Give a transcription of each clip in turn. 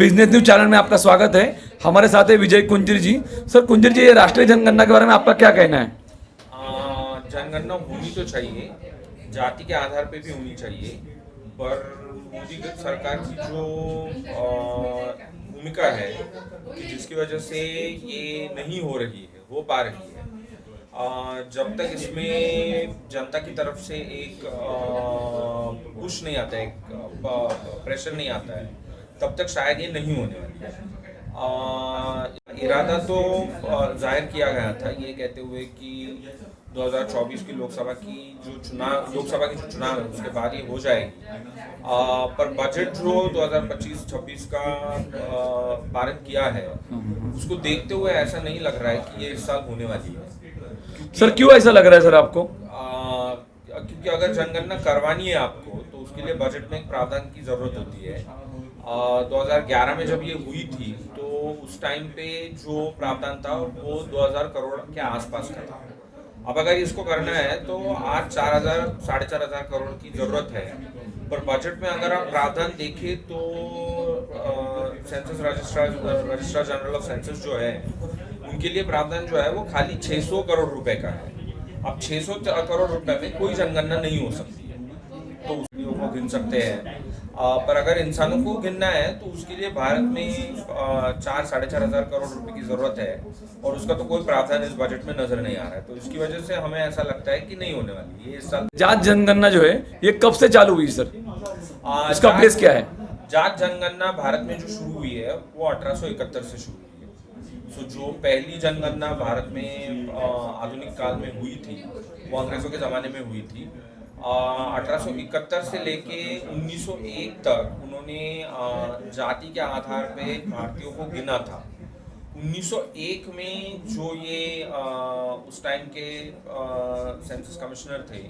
Business news channel में आपका स्वागत है। हमारे साथ है विजय कुंजर जी। सर कुंजर जी, ये राष्ट्रीय जनगणना के बारे में आपका क्या कहना है? जनगणना होनी तो चाहिए, जाति के आधार पे भी होनी चाहिए, पर मोदी सरकार की जो भूमिका है कि जिसकी वजह से ये नहीं हो रही है, हो पा रही है। जब तक इसमें जनता की तरफ से एक पुश नहीं आता है, एक प्रेशर नहीं आता है, तब तक शायद ये नहीं होने वाली है। इरादा तो जाहिर किया गया था ये कहते हुए कि 2024 की लोकसभा के जो चुनाव है उसके बाद ये हो जाएगी। पर बजट जो 2025-26 का पारित किया है उसको देखते हुए ऐसा नहीं लग रहा है कि ये इस साल होने वाली है। सर क्यों ऐसा लग रहा है सर आपको? क्योंकि अगर जनगणना करवानी है आपको तो उसके लिए बजट में एक प्रावधान की जरूरत होती है। 2011 में जब ये हुई थी तो उस टाइम पे जो प्रावधान था वो 2000 करोड़ के आसपास का था। अब अगर इसको करना है तो आज 4000 4,500 करोड़ की जरूरत है। पर बजट में अगर आप प्रावधान देखें तो census registrar general of census जो है उनके लिए प्रावधान जो है वो खाली 600 करोड़ रुपए का है। अब 600 करोड़ रुपए में कोई जनगणना नहीं हो सकती है, तो उसकी वो गिन सकते हैं। पर अगर इंसानों को गिनना है तो उसके लिए भारत में 4-4,500 करोड़ रुपए की जरूरत है, और उसका तो कोई प्रावधान इस बजट में नजर नहीं आ रहा है। तो इसकी वजह से हमें ऐसा लगता है कि नहीं होने वाली ये इस साल। जात जनगणना जो है ये कब से चालू हुई सर? इसका बेस क्या है? जात जनगणना भारत में जो शुरू हुई है वो 1871 से शुरू हुई है। सो जो पहली जनगणना भारत में आधुनिक काल में हुई थी वो अंग्रेजों के ज़माने में हुई थी। 1871 से लेके 1901 तक उन्होंने जाति के आधार पे भारतीयों को गिना था। 1901 में जो ये उस टाइम के सेंसस कमिश्नर थे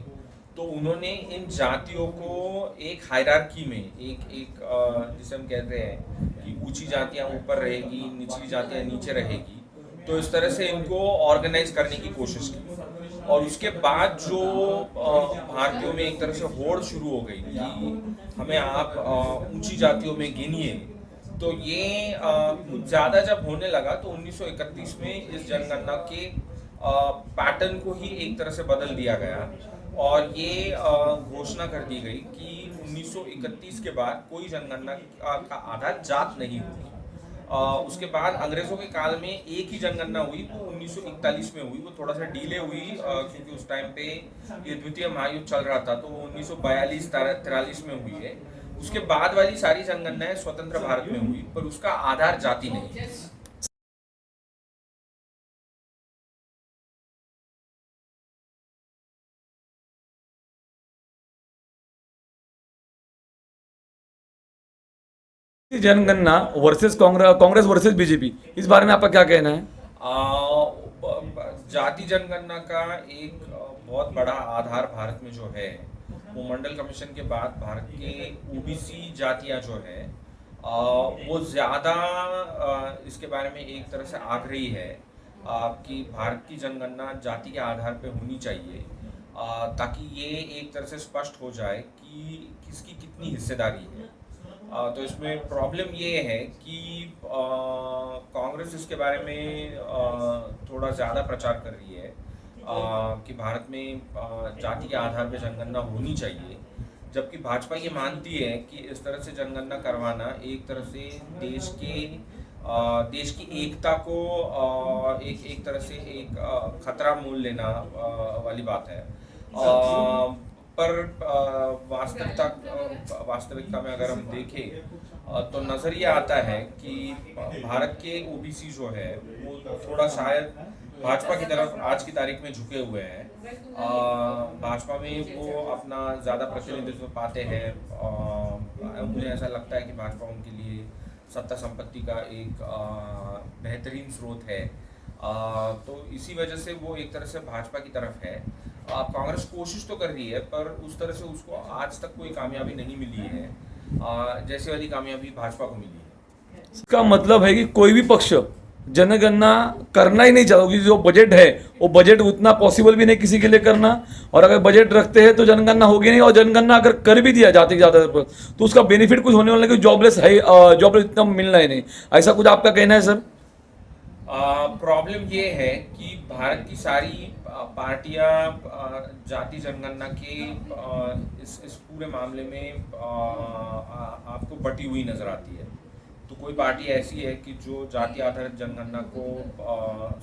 तो उन्होंने इन जातियों को एक हायरार्की में जिसे हम कहते हैं कि ऊंची जातियां ऊपर रहेगी, निचली जातियां नीचे रहेगी, तो इस तरह से इनको ऑर्गेनाइज करने की कोशिश की। और उसके बाद जो भारतीयों में एक तरह से होड़ शुरू हो गई कि हमें आप ऊंची जातियों में गिनिए, तो ये कुछ ज़्यादा जब होने लगा तो 1931 में इस जनगणना के पैटर्न को ही एक तरह से बदल दिया गया, और ये घोषणा कर दी गई कि 1931 के बाद कोई जनगणना का आधार जात नहीं होगी। उसके बाद अंग्रेजों के काल में एक ही जनगणना हुई, वो 1941 में हुई। वो थोड़ा सा डिले हुई क्योंकि उस टाइम पे ये द्वितीय महायुद्ध चल रहा था, तो वो 1942-43 में हुई है। उसके बाद वाली सारी जनगणनाएं स्वतंत्र भारत में हुई, पर उसका आधार जाति नहीं। जनगणना वर्सेस कांग्रेस वर्सेस बीजेपी, इस बारे में आपका क्या कहना है? जाति जनगणना का एक बहुत बड़ा आधार भारत में जो है वो मंडल कमीशन के बाद भारत के ओबीसी जातियां जो है वो ज़्यादा इसके बारे में एक तरह से आग्रही है कि भारत की जनगणना जाति के आधार पे होनी चाहिए, ताकि ये एक तरह से स्पष्ट हो जाए कि किसकी कितनी हिस्सेदारी है। तो इसमें प्रॉब्लम ये है कि कांग्रेस इसके बारे में थोड़ा ज़्यादा प्रचार कर रही है कि भारत में जाति के आधार पर जनगणना होनी चाहिए, जबकि भाजपा ये मानती है कि इस तरह से जनगणना करवाना एक तरह से देश की एकता को एक तरह से एक खतरा मोल लेना वाली बात है। पर वास्तविकता में अगर हम देखें तो नज़र ये आता है कि भारत के ओबीसी जो है वो थोड़ा शायद भाजपा की तरफ आज की तारीख में झुके हुए हैं। भाजपा में वो अपना ज़्यादा प्रतिनिधित्व पाते हैं। मुझे ऐसा लगता है कि भाजपा उनके लिए सत्ता संपत्ति का एक बेहतरीन स्रोत है। तो इसी वजह से वो एक तरह से भाजपा की तरफ है। कांग्रेस कोशिश तो कर रही है, पर उस तरह से उसको आज तक कोई कामयाबी नहीं मिली है जैसे वाली कामयाबी भाजपा को मिली है। इसका मतलब है कि कोई भी पक्ष जनगणना करना ही नहीं चाहता, क्योंकि जो बजट है वो बजट उतना पॉसिबल भी नहीं किसी के लिए करना, और अगर बजट रखते हैं तो जनगणना होगी नहीं, और जनगणना अगर कर भी दिया जाति के आधार पर तो उसका बेनिफिट कुछ होने वाला नहीं, जॉबलेस है, जॉबलेस इतना मिलना ही नहीं। ऐसा कुछ आपका कहना है सर? प्रॉब्लम ये है कि भारत की सारी पार्टियां जाति जनगणना के इस पूरे मामले में आपको बटी हुई नजर आती है। तो कोई पार्टी ऐसी है कि जो जाति आधारित जनगणना को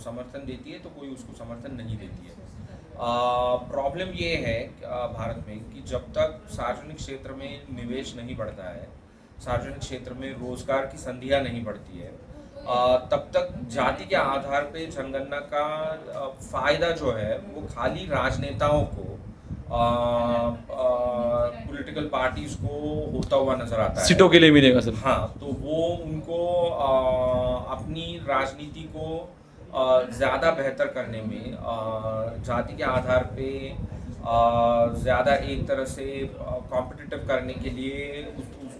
समर्थन देती है, तो कोई उसको समर्थन नहीं देती है। प्रॉब्लम ये है भारत में कि जब तक सार्वजनिक क्षेत्र में निवेश नहीं बढ़ता है, सार्वजनिक क्षेत्र में रोजगार की संधियां नहीं बढ़ती है, तब तक जाति के आधार पे जनगणना का फायदा जो है वो खाली राजनेताओं को, पॉलिटिकल पार्टीज को होता हुआ नजर आता है। सीटों के लिए मिलेगा सर? हाँ, तो वो उनको अपनी राजनीति को ज़्यादा बेहतर करने में, जाति के आधार पे ज़्यादा एक तरह से कॉम्पिटिटिव करने के लिए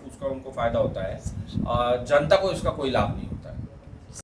उसका उनको फायदा होता है। जनता को इसका कोई लाभ नहीं